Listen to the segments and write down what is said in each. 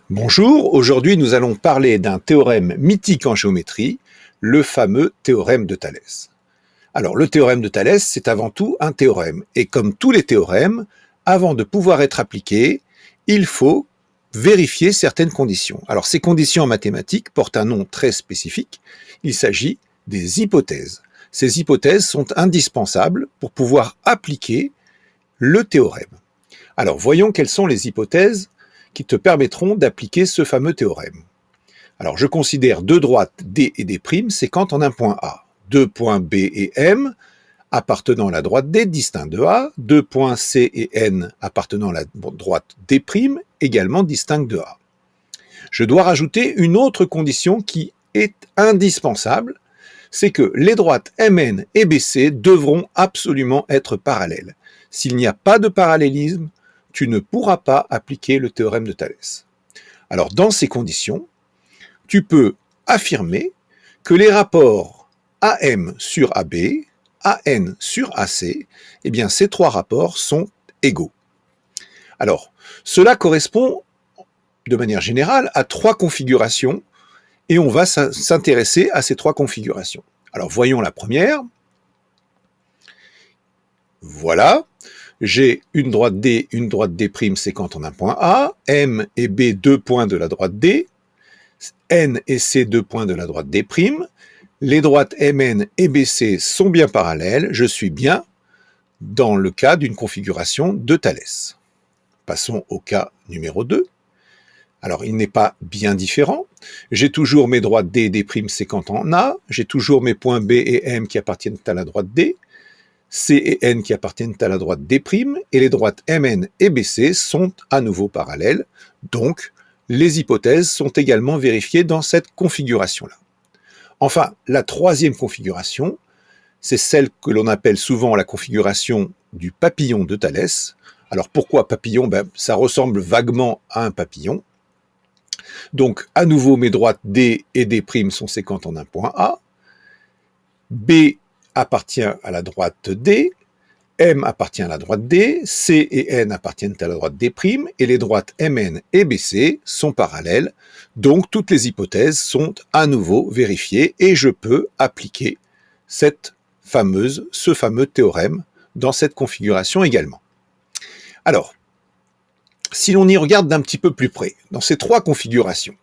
Bonjour, aujourd'hui nous allons parler d'un théorème mythique en géométrie, le fameux théorème de Thalès. Alors le théorème de Thalès, c'est avant tout un théorème, et comme tous les théorèmes, avant de pouvoir être appliqué, il faut vérifier certaines conditions. Alors ces conditions en mathématiques portent un nom très spécifique, il s'agit des hypothèses. Ces hypothèses sont indispensables pour pouvoir appliquer le théorème. Alors voyons quelles sont les hypothèses qui te permettront d'appliquer ce fameux théorème. Alors je considère deux droites D et D' séquentes en un point A. Deux points B et M appartenant à la droite D distincts de A, deux points C et N appartenant à la droite D' également distincts de A. Je dois rajouter une autre condition qui est indispensable, c'est que les droites MN et BC devront absolument être parallèles. S'il n'y a pas de parallélisme, tu ne pourras pas appliquer le théorème de Thalès. Alors, dans ces conditions, tu peux affirmer que les rapports AM sur AB, AN sur AC, eh bien, ces trois rapports sont égaux. Alors, cela correspond de manière générale à trois configurations et on va s'intéresser à ces trois configurations. Alors, voyons la première. Voilà. J'ai une droite D séquente en un point A, M et B deux points de la droite D, N et C deux points de la droite D'. Les droites MN et BC sont bien parallèles, je suis bien dans le cas d'une configuration de Thalès. Passons au cas numéro 2. Alors il n'est pas bien différent, j'ai toujours mes droites D et D' séquentes en A, j'ai toujours mes points B et M qui appartiennent à la droite D, C et N qui appartiennent à la droite D', et les droites MN et BC sont à nouveau parallèles, donc les hypothèses sont également vérifiées dans cette configuration-là. Enfin, la troisième configuration, c'est celle que l'on appelle souvent la configuration du papillon de Thalès. Alors pourquoi papillon ? Ça ressemble vaguement à un papillon. Donc à nouveau mes droites D et D' sont séquentes en un point A, B appartient à la droite D, M appartient à la droite D, C et N appartiennent à la droite D', et les droites MN et BC sont parallèles, donc toutes les hypothèses sont à nouveau vérifiées et je peux appliquer ce fameux théorème dans cette configuration également. Alors, si l'on y regarde d'un petit peu plus près, dans ces trois configurations,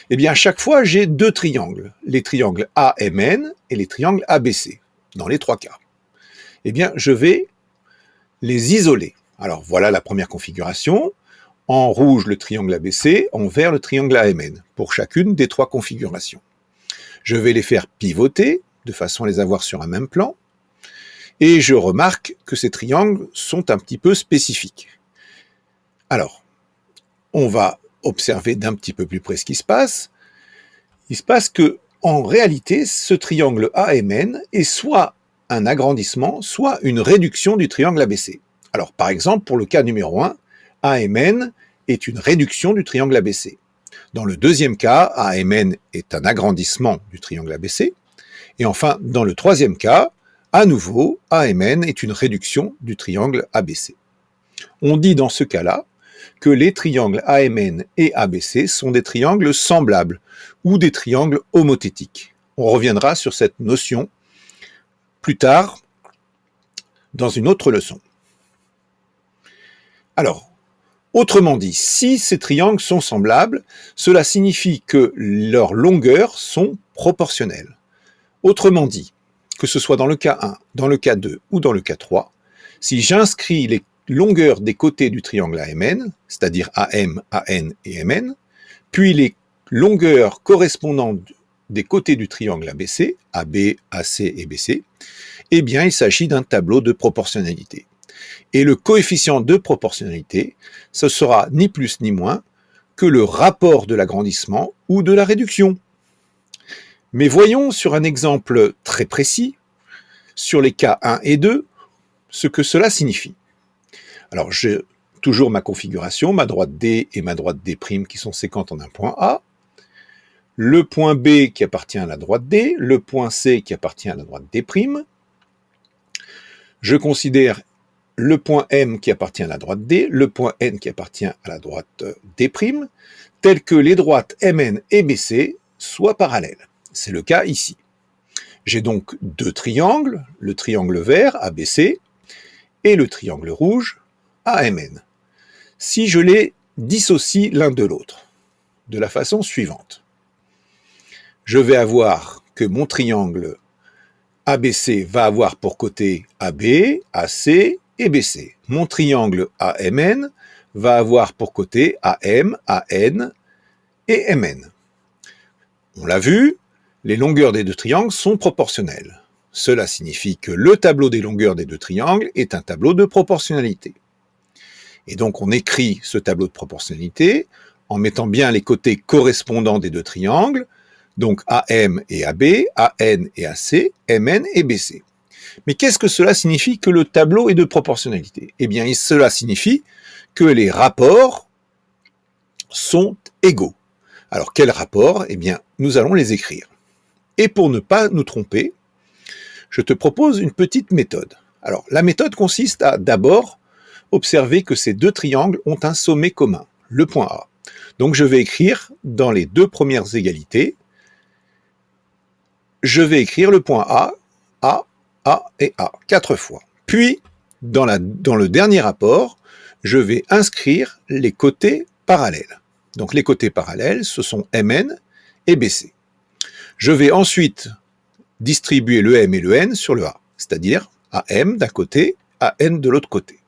eh bien à chaque fois j'ai deux triangles, les triangles AMN et les triangles ABC, dans les trois cas. Eh bien je vais les isoler. Alors voilà la première configuration, en rouge le triangle ABC, en vert le triangle AMN, pour chacune des trois configurations. Je vais les faire pivoter, de façon à les avoir sur un même plan, et je remarque que ces triangles sont un petit peu spécifiques. Alors, on va observer d'un petit peu plus près ce qui se passe. Il se passe que, en réalité, ce triangle AMN est soit un agrandissement, soit une réduction du triangle ABC. Alors, par exemple, pour le cas numéro 1, AMN est une réduction du triangle ABC. Dans le deuxième cas, AMN est un agrandissement du triangle ABC. Et enfin, dans le troisième cas, à nouveau, AMN est une réduction du triangle ABC. On dit dans ce cas-là que les triangles AMN et ABC sont des triangles semblables ou des triangles homothétiques. On reviendra sur cette notion plus tard dans une autre leçon. Alors, autrement dit, si ces triangles sont semblables, cela signifie que leurs longueurs sont proportionnelles. Autrement dit, que ce soit dans le cas 1, dans le cas 2 ou dans le cas 3, si j'inscris les longueurs des côtés du triangle AMN, c'est-à-dire AM, AN et MN, puis les longueurs correspondantes des côtés du triangle ABC, AB, AC et BC, eh bien il s'agit d'un tableau de proportionnalité. Et le coefficient de proportionnalité, ce sera ni plus ni moins que le rapport de l'agrandissement ou de la réduction. Mais voyons sur un exemple très précis, sur les cas 1 et 2, ce que cela signifie. Alors j'ai toujours ma configuration, ma droite D et ma droite D' qui sont séquentes en un point A, le point B qui appartient à la droite D, le point C qui appartient à la droite D'. Je considère le point M qui appartient à la droite D, le point N qui appartient à la droite D', tel que les droites MN et BC soient parallèles. C'est le cas ici. J'ai donc deux triangles, le triangle vert ABC et le triangle rouge AMN. Si je les dissocie l'un de l'autre, de la façon suivante, je vais avoir que mon triangle ABC va avoir pour côté AB, AC et BC. Mon triangle AMN va avoir pour côté AM, AN et MN. On l'a vu, les longueurs des deux triangles sont proportionnelles. Cela signifie que le tableau des longueurs des deux triangles est un tableau de proportionnalité. Et donc on écrit ce tableau de proportionnalité en mettant bien les côtés correspondants des deux triangles, donc AM et AB, AN et AC, MN et BC. Mais qu'est-ce que cela signifie que le tableau est de proportionnalité? Eh bien, cela signifie que les rapports sont égaux. Alors, quels rapports? Eh bien, nous allons les écrire. Et pour ne pas nous tromper, je te propose une petite méthode. Alors, la méthode consiste à d'abord observer que ces deux triangles ont un sommet commun, le point A. Donc, je vais écrire dans les deux premières égalités, je vais écrire le point A et A, 4 fois. Puis, dans le dernier rapport, je vais inscrire les côtés parallèles. Donc les côtés parallèles, ce sont MN et BC. Je vais ensuite distribuer le M et le N sur le A, c'est-à-dire AM d'un côté, AN de l'autre côté.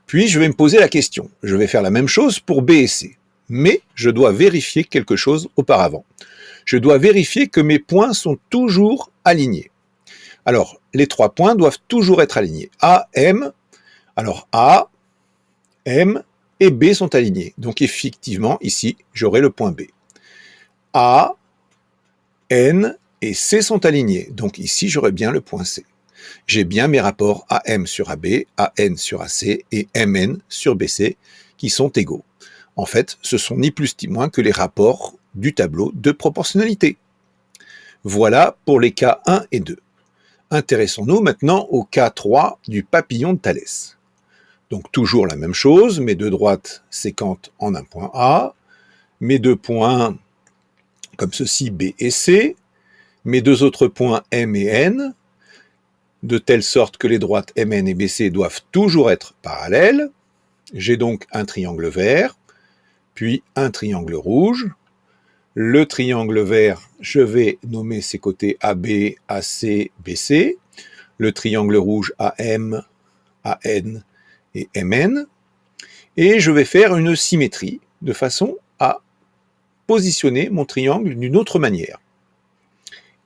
Puis je vais me poser la question, je vais faire la même chose pour B et C, mais je dois vérifier quelque chose auparavant. Je dois vérifier que mes points sont toujours alignés. Alors, les 3 points doivent toujours être alignés. A, M, alors A, M et B sont alignés. Donc effectivement, ici, j'aurai le point B. A, N et C sont alignés. Donc ici, j'aurai bien le point C. J'ai bien mes rapports AM sur AB, AN sur AC et MN sur BC qui sont égaux. En fait, ce sont ni plus ni moins que les rapports du tableau de proportionnalité. Voilà pour les cas 1 et 2. Intéressons-nous maintenant au cas 3 du papillon de Thalès. Donc toujours la même chose, mes deux droites séquentent en un point A, mes deux points comme ceci B et C, mes deux autres points M et N, de telle sorte que les droites MN et BC doivent toujours être parallèles. J'ai donc un triangle vert, puis un triangle rouge. Le triangle vert, je vais nommer ses côtés AB, AC, BC. Le triangle rouge AM, AN et MN. Et je vais faire une symétrie de façon à positionner mon triangle d'une autre manière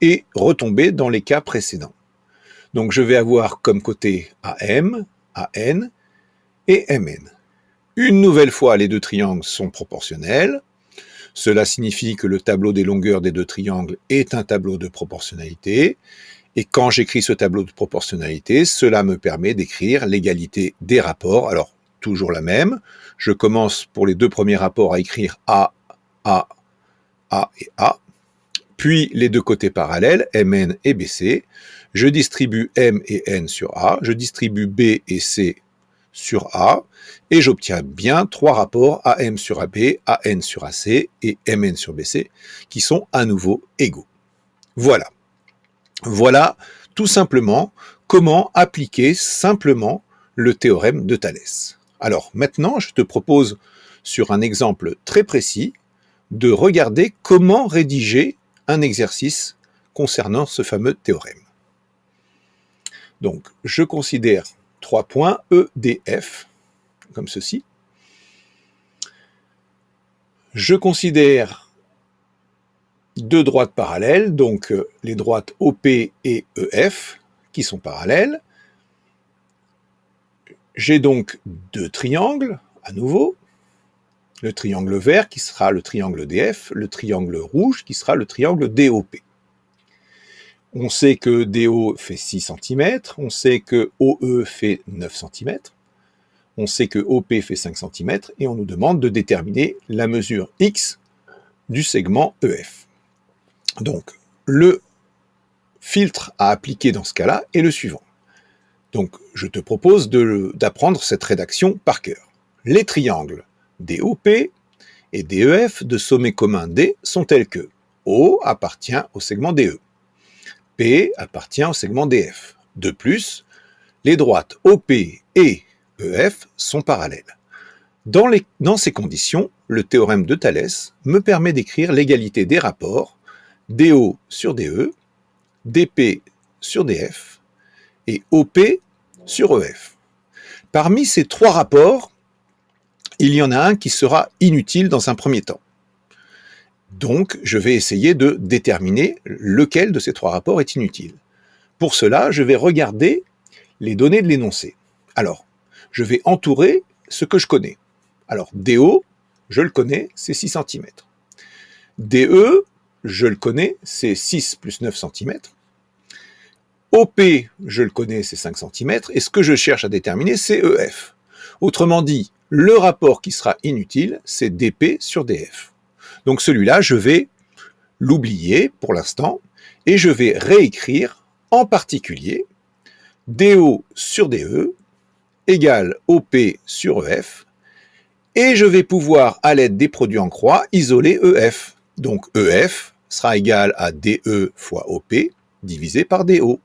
et retomber dans les cas précédents. Donc je vais avoir comme côté AM, AN et MN. Une nouvelle fois, les deux triangles sont proportionnels. Cela signifie que le tableau des longueurs des deux triangles est un tableau de proportionnalité. Et quand j'écris ce tableau de proportionnalité, cela me permet d'écrire l'égalité des rapports. Alors, toujours la même. Je commence pour les deux premiers rapports à écrire A et A. Puis les deux côtés parallèles, MN et BC. Je distribue M et N sur A. Je distribue B et C sur A. Et j'obtiens bien 3 rapports AM sur AB, AN sur AC et MN sur BC qui sont à nouveau égaux. Voilà. Voilà tout simplement comment appliquer simplement le théorème de Thalès. Alors maintenant, je te propose sur un exemple très précis de regarder comment rédiger un exercice concernant ce fameux théorème. Donc, je considère 3 points E, D, F, comme ceci. Je considère deux droites parallèles, donc les droites OP et EF, qui sont parallèles. J'ai donc deux triangles, à nouveau, le triangle vert qui sera le triangle DF, le triangle rouge qui sera le triangle DOP. On sait que DO fait 6 cm, on sait que OE fait 9 cm, on sait que OP fait 5 cm, et on nous demande de déterminer la mesure X du segment EF. Donc, le filtre à appliquer dans ce cas-là est le suivant. Donc, je te propose d'apprendre cette rédaction par cœur. Les triangles DOP et DEF de sommet commun D sont tels que O appartient au segment DE, P appartient au segment DF. De plus, les droites OP et EF sont parallèles. Dans ces conditions, le théorème de Thalès me permet d'écrire l'égalité des rapports DO sur DE, DP sur DF et OP sur EF. Parmi ces trois rapports, il y en a un qui sera inutile dans un premier temps. Donc, je vais essayer de déterminer lequel de ces trois rapports est inutile. Pour cela, je vais regarder les données de l'énoncé. Alors, je vais entourer ce que je connais. Alors, DO, je le connais, c'est 6 cm. DE, je le connais, c'est 6 plus 9 cm. OP, je le connais, c'est 5 cm. Et ce que je cherche à déterminer, c'est EF. Autrement dit, le rapport qui sera inutile, c'est DP sur DF. Donc celui-là, je vais l'oublier pour l'instant et je vais réécrire en particulier DO sur DE égale OP sur EF et je vais pouvoir, à l'aide des produits en croix, isoler EF. Donc EF sera égal à DE fois OP divisé par DO.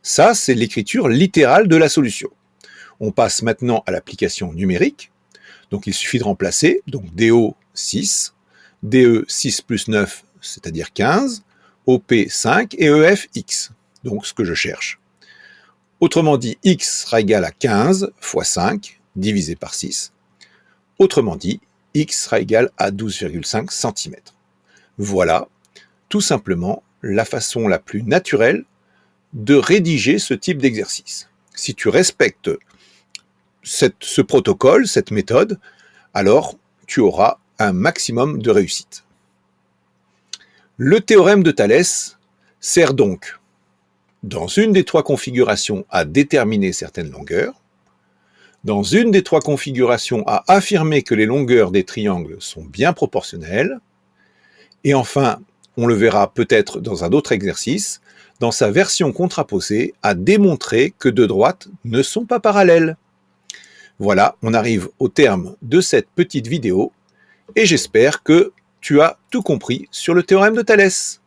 Ça, c'est l'écriture littérale de la solution. On passe maintenant à l'application numérique. Donc il suffit de remplacer, donc DO 6, DE 6 plus 9, c'est-à-dire 15, OP 5 et EF X, donc ce que je cherche. Autrement dit, X sera égal à 15 fois 5 divisé par 6. Autrement dit, X sera égal à 12,5 cm. Voilà, tout simplement, la façon la plus naturelle de rédiger ce type d'exercice. Si tu respectes ce protocole, cette méthode, alors tu auras un maximum de réussite. Le théorème de Thalès sert donc, dans une des trois configurations, à déterminer certaines longueurs, dans une des trois configurations, à affirmer que les longueurs des triangles sont bien proportionnelles, et enfin, on le verra peut-être dans un autre exercice, dans sa version contraposée, à démontrer que deux droites ne sont pas parallèles. Voilà, on arrive au terme de cette petite vidéo et j'espère que tu as tout compris sur le théorème de Thalès.